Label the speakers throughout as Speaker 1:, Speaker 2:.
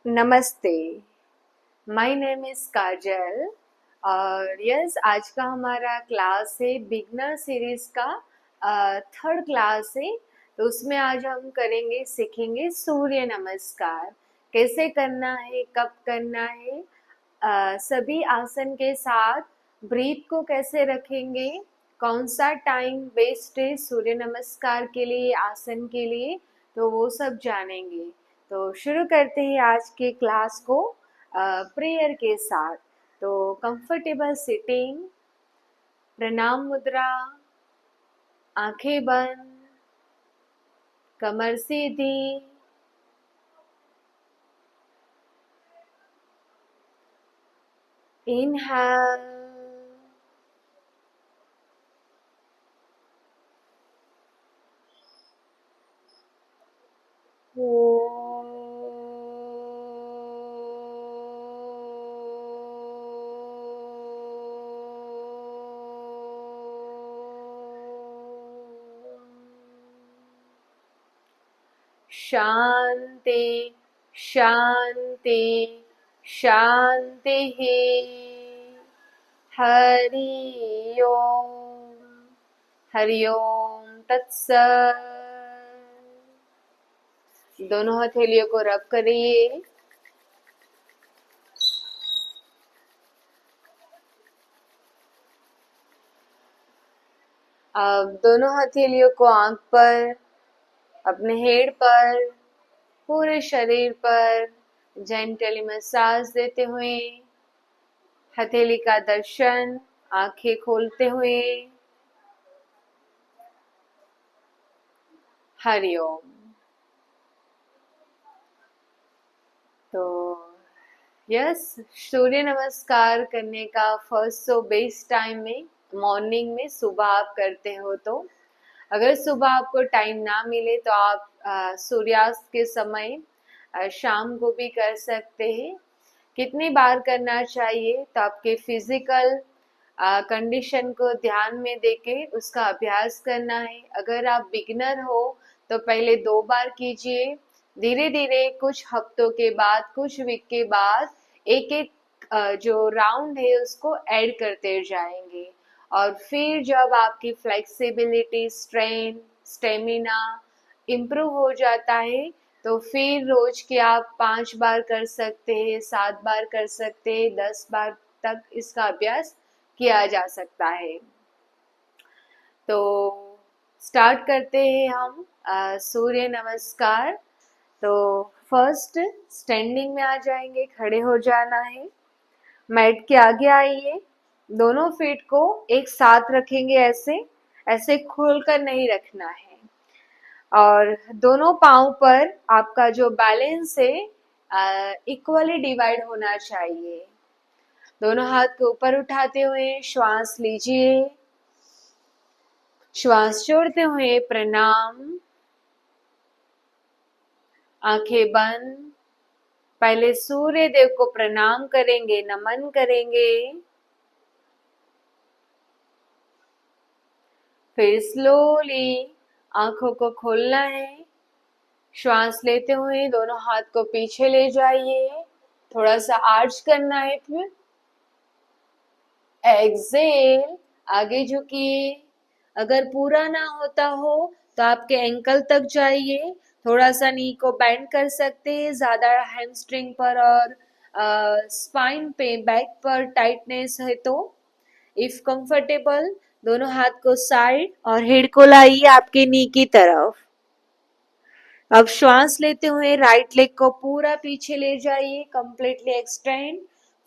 Speaker 1: नमस्ते, my name is काजल और yes आज का हमारा क्लास है बिगनर सीरीज का थर्ड क्लास है। तो उसमें आज हम सीखेंगे सूर्य नमस्कार कैसे करना है, कब करना है, सभी आसन के साथ ब्रीथ को कैसे रखेंगे, कौन सा टाइम बेस्ट है सूर्य नमस्कार के लिए, आसन के लिए, तो वो सब जानेंगे। तो शुरू करते हैं आज के क्लास को प्रेयर के साथ। तो कंफर्टेबल सिटिंग, प्रणाम मुद्रा, आंखें बंद, कमर सीधी, इनहेल, शांति शांति शांति हरि ओम, हरि ओम तत्सत। दोनों हथेलियों को रब करिए। अब दोनों हथेलियों को आंख पर, अपने हेड पर, पूरे शरीर पर जेंटली मसाज देते हुए, हथेली का दर्शन आंखें खोलते हुए, हरि ओम। तो यस, सूर्य नमस्कार करने का फर्स्ट बेस्ट टाइम में मॉर्निंग में सुबह आप करते हो। तो अगर सुबह आपको टाइम ना मिले तो आप सूर्यास्त के समय शाम को भी कर सकते हैं। कितनी बार करना चाहिए तो आपके फिजिकल कंडीशन को ध्यान में देके उसका अभ्यास करना है। अगर आप बिगिनर हो तो पहले 2 बार कीजिए, धीरे धीरे कुछ हफ्तों के बाद, कुछ वीक के बाद एक एक जो राउंड है उसको ऐड करते जाएंगे। और फिर जब आपकी फ्लेक्सिबिलिटी, स्ट्रेंथ, स्टेमिना इम्प्रूव हो जाता है तो फिर रोज के आप 5 बार कर सकते हैं, 7 बार कर सकते हैं, 10 बार तक इसका अभ्यास किया जा सकता है। तो स्टार्ट करते हैं हम सूर्य नमस्कार। तो फर्स्ट स्टैंडिंग में आ जाएंगे, खड़े हो जाना है। मैट के आगे आइए, दोनों फीट को एक साथ रखेंगे, ऐसे ऐसे खोलकर नहीं रखना है। और दोनों पाँव पर आपका जो बैलेंस है इक्वली डिवाइड होना चाहिए। दोनों हाथ को ऊपर उठाते हुए श्वास लीजिए, श्वास छोड़ते हुए प्रणाम, आंखें बंद। पहले सूर्य देव को प्रणाम करेंगे, नमन करेंगे, फिर स्लोली आंखों को खोलना है। श्वास लेते हुए दोनों हाथ को पीछे ले जाइए, थोड़ा सा आर्च करना है। फिर एक्सेल, आगे झुकिए। अगर पूरा ना होता हो तो आपके एंकल तक जाइए, थोड़ा सा नी को बेंड कर सकते हैं, ज्यादा हैमस्ट्रिंग पर और स्पाइन पे, बैक पर टाइटनेस है तो इफ कंफर्टेबल दोनों हाथ को साइड और हेड को लाइए आपके नी की तरफ। अब श्वास लेते हुए राइट लेग को पूरा पीछे ले जाइए, कंप्लीटली एक्सटेंड।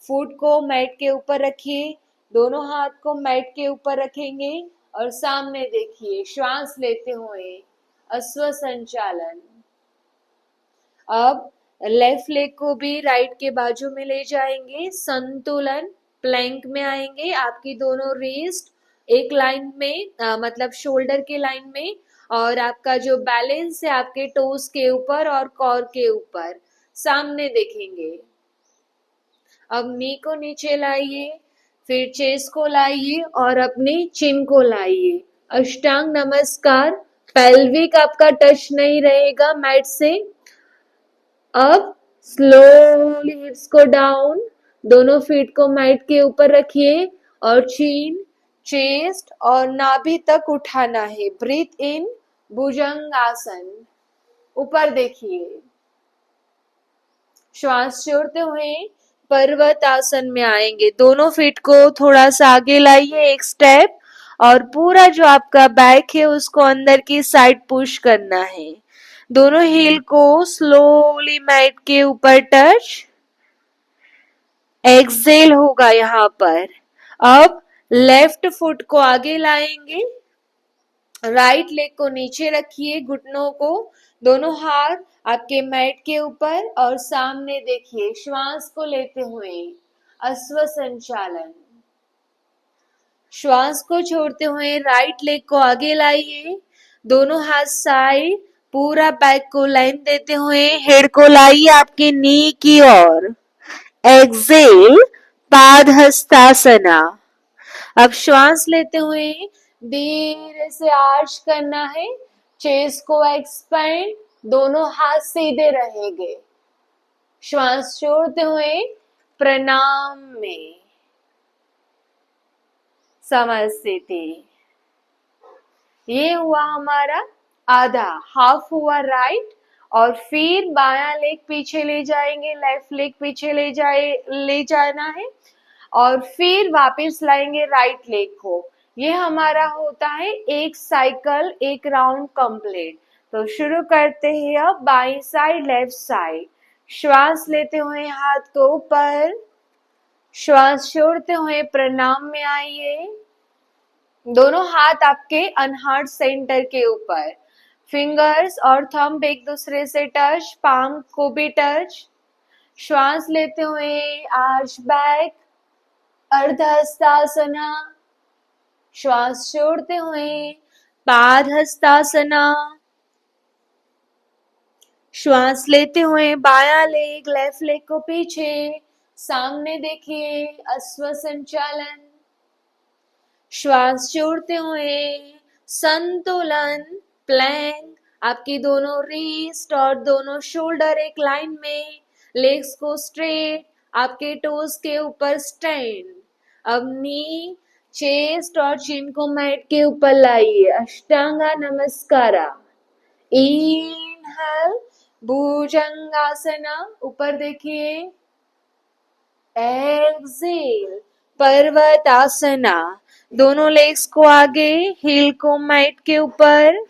Speaker 1: फुट को मैट के ऊपर रखिए, दोनों हाथ को मैट के ऊपर रखेंगे और सामने देखिए। श्वास लेते हुए अश्व संचालन। अब लेफ्ट लेग को भी राइट के बाजू में ले जाएंगे, संतुलन। प्लैंक में आएंगे, आपकी दोनों रिस्ट एक लाइन में मतलब शोल्डर के लाइन में, और आपका जो बैलेंस है आपके टोस के ऊपर और कॉर के ऊपर, सामने देखेंगे। अब नी को नीचे लाइए, फिर चेस्ट को लाइए और अपनी चिन को लाइए। अष्टांग नमस्कार, पेल्विक आपका टच नहीं रहेगा मैट से। अब स्लोली हिप्स को डाउन, दोनों फीट को मैट के ऊपर रखिए और चीन, चेस्ट और नाभि तक उठाना है। ब्रीथ इन, भुजंगासन, ऊपर देखिए। श्वास छोड़ते हुए पर्वत आसन में आएंगे। दोनों फीट को थोड़ा सा आगे लाइए, एक स्टेप, और पूरा जो आपका बैक है उसको अंदर की साइड पुश करना है। दोनों हील को स्लोली मैट के ऊपर टच, एक्सेल होगा यहाँ पर। अब लेफ्ट फुट को आगे लाएंगे, राइट लेग को नीचे रखिए, घुटनों को, दोनों हाथ आपके मैट के ऊपर और सामने देखिए। श्वास को लेते हुए अश्व संचालन। श्वास को छोड़ते हुए राइट लेग को आगे लाइए, दोनों हाथ साइड, पूरा बैक को लाइन देते हुए हेड को लाइए आपके नी की ओर। एक्सेल, पादहस्तासना। अब श्वास लेते हुए धीरे से आर्च करना है, चेस्ट को एक्सपेंड, दोनों हाथ सीधे रहेंगे। श्वास छोड़ते हुए प्रणाम में समस्थिति। ये हुआ हमारा आधा, हाफ हुआ राइट, और फिर बायां लेग पीछे ले जाएंगे, लेफ्ट लेग पीछे ले जाना है, और फिर वापस लाएंगे राइट लेग को। ये हमारा होता है एक साइकिल, एक राउंड कंप्लीट। तो शुरू करते हैं अब बाई साइड, लेफ्ट साइड। श्वास लेते हुए हाथ को ऊपर, श्वास छोड़ते हुए प्रणाम में आइए, दोनों हाथ आपके अनहार्ड सेंटर के ऊपर, फिंगर्स और थंब एक दूसरे से टच, पाम को भी टच। श्वास लेते हुए आर्च बैक, अर्धहस्तासना। श्वास छोड़ते हुए पादहस्तासना। श्वास लेते हुए बायां लेग, लेफ्ट लेग को पीछे, सामने देखिए, अश्व संचालन। श्वास छोड़ते हुए संतुलन, प्लैंक, आपकी दोनों रिस्ट और दोनों शोल्डर एक लाइन में, लेग्स को स्ट्रेट, आपके टोज के ऊपर स्टैंड। अब नी, चेस्ट और चिन को मैट के ऊपर लाइए, अष्टांगा नमस्कारा। इनहेल, भुजंगासना, ऊपर देखिए। एक्सेल, पर्वतासना, दोनों लेग्स को आगे, हील को मैट के ऊपर।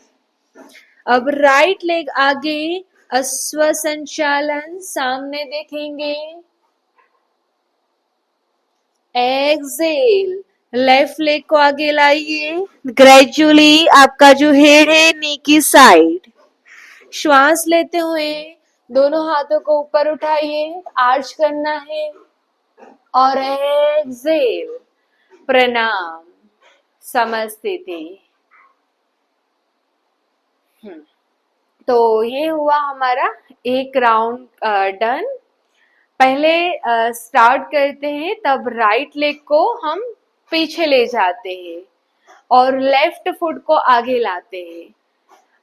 Speaker 1: अब राइट लेग आगे, अश्व संचालन, सामने देखेंगे। एक्सेल, लेफ्ट लेग को आगे लाइए, ग्रेजुअली आपका जो हेड है नी की साइड। श्वास लेते हुए दोनों हाथों को ऊपर उठाइए, आर्च करना है, और एक्सेल, प्रणाम, समस्थिति। तो ये हुआ हमारा एक राउंड डन। पहले स्टार्ट करते हैं, तब राइट लेग को हम पीछे ले जाते हैं और लेफ्ट फुट को आगे लाते हैं,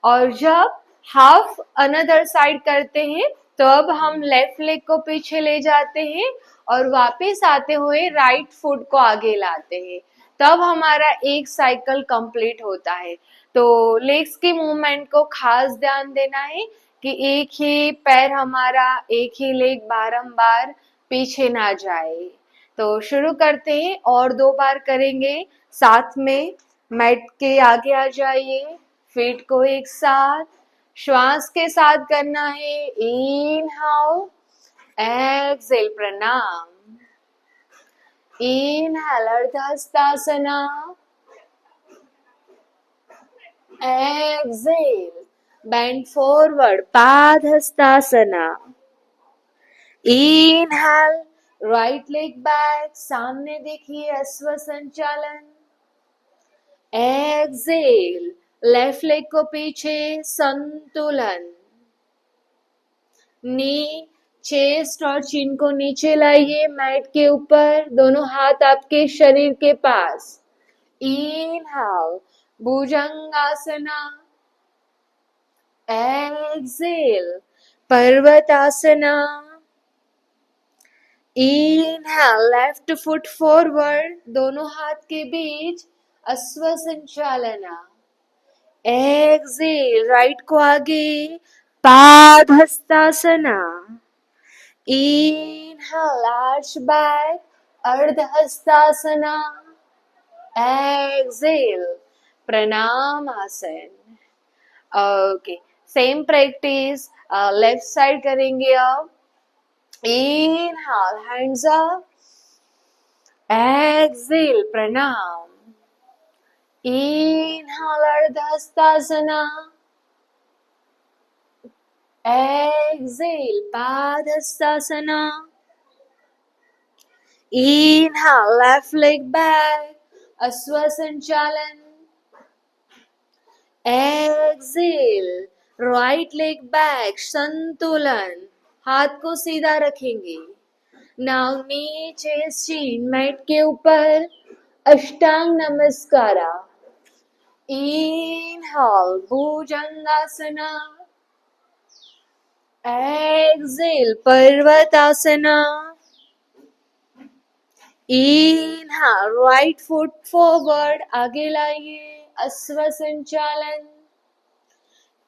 Speaker 1: और जब हाफ अनदर साइड करते हैं तो अब हम लेफ्ट लेग को पीछे ले जाते हैं और वापस आते हुए राइट फुट को आगे लाते हैं। तब हमारा एक साइकिल कंप्लीट होता है। तो लेग्स की मूवमेंट को खास ध्यान देना है कि एक ही पैर हमारा, एक ही लेग बारंबार पीछे ना जाए। तो शुरू करते हैं, और 2 बार करेंगे साथ में। मैट के आगे आ जाइए, फीट को एक साथ, श्वास के साथ करना है। इनहाल, एक्सेल, प्रणाम। इनहाल, अर्धहस्तासना। एक्सेल, बेंड फॉरवर्ड, पादहस्तासना। इनहाल, राइट लेग बैक, सामने देखिए, अश्व संचालन। एक्सेल, लेफ्ट लेग को पीछे, संतुलन। नी, चेस्ट और चिन को नीचे लाइए मैट के ऊपर, दोनों हाथ आपके शरीर के पास। इनहाल, भुजंगासना। एक्सेल, पर्वतासना। इनहेल, लेफ्ट फुट फॉरवर्ड, दोनों हाथ के बीच अश्व संचालना। एक्सेल, राइट को आगे, पादहस्तासना। इनहेल, आर्च बैक, अर्धहस्तासना। एक्सेल, प्रणामासन। Okay, same practice left side करेंगे अब। Inhale, hands up. एक्सेल, प्रणाम। इनहेल, अर्धहस्तासना। एक्सेल, पादहस्तासना। इनहेल, लेफ्ट लेग बैक, अश्व संचालन। एक्सेल, राइट लेग बैक, संतुलन। हाथ को सीधा रखेंगे। नाउ नीचे चीन मैट के ऊपर, अष्टांग नमस्कारा। इनहेल, भुजंगासना। एक्सेल, पर्वतासना। इनहेल, राइट फुट फॉरवर्ड, आगे लाइए, अश्व संचालन।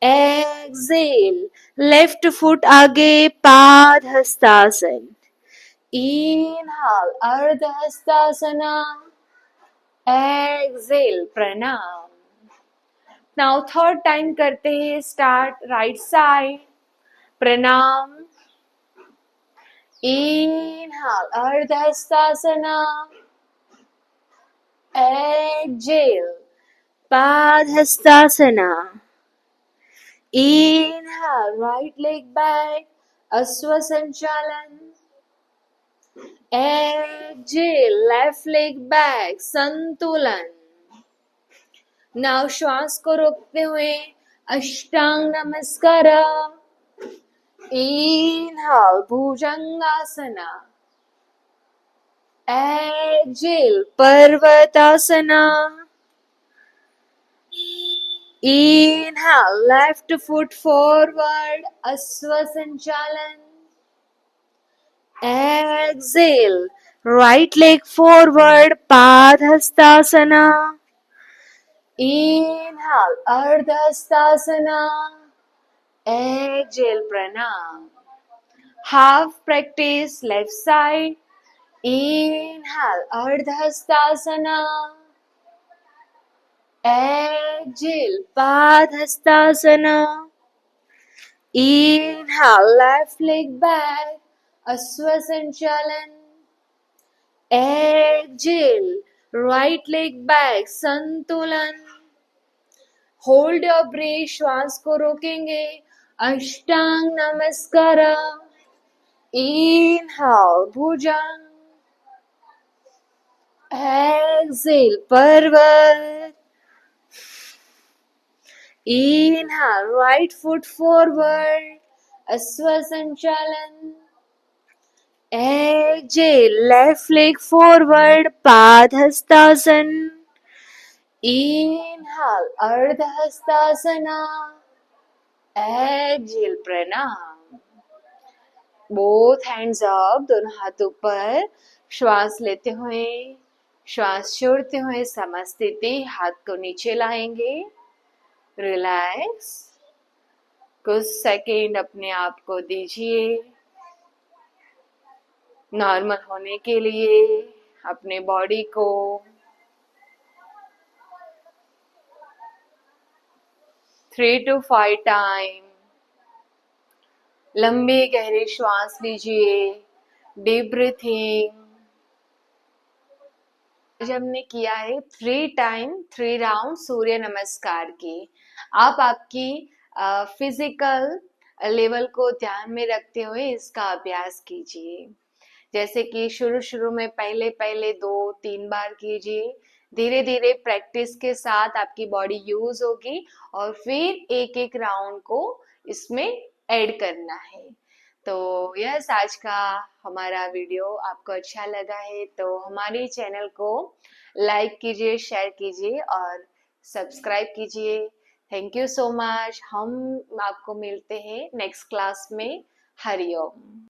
Speaker 1: एक्सेल, लेफ्ट फुट आगे, पादहस्तासन। इनहेल, अर्धहस्तासना। एक्सेल, प्रणाम। नाउ थर्ड टाइम करते हैं स्टार्ट, राइट साइड, प्रणाम। इनहेल, अर्धहस्तासना। एक्सेल, पादहस्तासना। इनहेल, राइट लेग बैक, अश्व संचालन। एक्सेल, लेफ्ट लेग बैक, संतुलन। नाउ श्वास को रोकते हुए अष्टांग नमस्कार। इनहेल, भुजंगासना। एक्सेल, पर्वतासना। इनहेल, लेफ्ट फुट फॉरवर्ड, अश्व संचालन। एक्सेल, राइट लेग फॉरवर्ड, पादहस्तासना। इनहेल, अर्धहस्तासना। एक्सेल, प्रणाम। Half practice left side. Inhale, अर्धहस्तासना। एक्सेल, पादहस्तासना। इनहेल, लेफ्ट लेग बैक, अश्व संचालन। एक्सेल, राइट लेग बैक, संतुलन। होल्ड योर ब्रेथ, श्वास को रोकेंगे, अष्टांग नमस्कार। इनहेल, भुजंग। एक्सेल, पर्वत। इनहेल, राइट फुट फॉरवर्ड, अश्व संचालन। एक्सेल, लेफ्ट लेग फॉरवर्ड, पादहस्तासन। इनहेल, अर्धहस्तासना। एक्सेल, प्रणाम। बोथ हैंड्स अप, दोनों हाथ ऊपर। श्वास लेते हुए, श्वास छोड़ते हुए समस्थिति, हाथ को नीचे लाएंगे। रिलैक्स, कुछ सेकंड अपने आप को दीजिए नॉर्मल होने के लिए, अपने बॉडी को। 3 to 5 टाइम लंबी गहरी श्वास लीजिए, डीप ब्रीथिंग। आज हमने किया है 3 टाइम 3 राउंड सूर्य नमस्कार के। आप आपकी फिजिकल लेवल को ध्यान में रखते हुए इसका अभ्यास कीजिए। जैसे कि शुरू शुरू में पहले पहले 2-3 बार कीजिए, धीरे धीरे प्रैक्टिस के साथ आपकी बॉडी यूज होगी और फिर एक एक राउंड को इसमें ऐड करना है। तो यस, आज का हमारा वीडियो आपको अच्छा लगा है तो हमारे चैनल को लाइक कीजिए, शेयर कीजिए और सब्सक्राइब कीजिए। Thank you so much. हम आपको मिलते हैं नेक्स्ट क्लास में। हरिओम।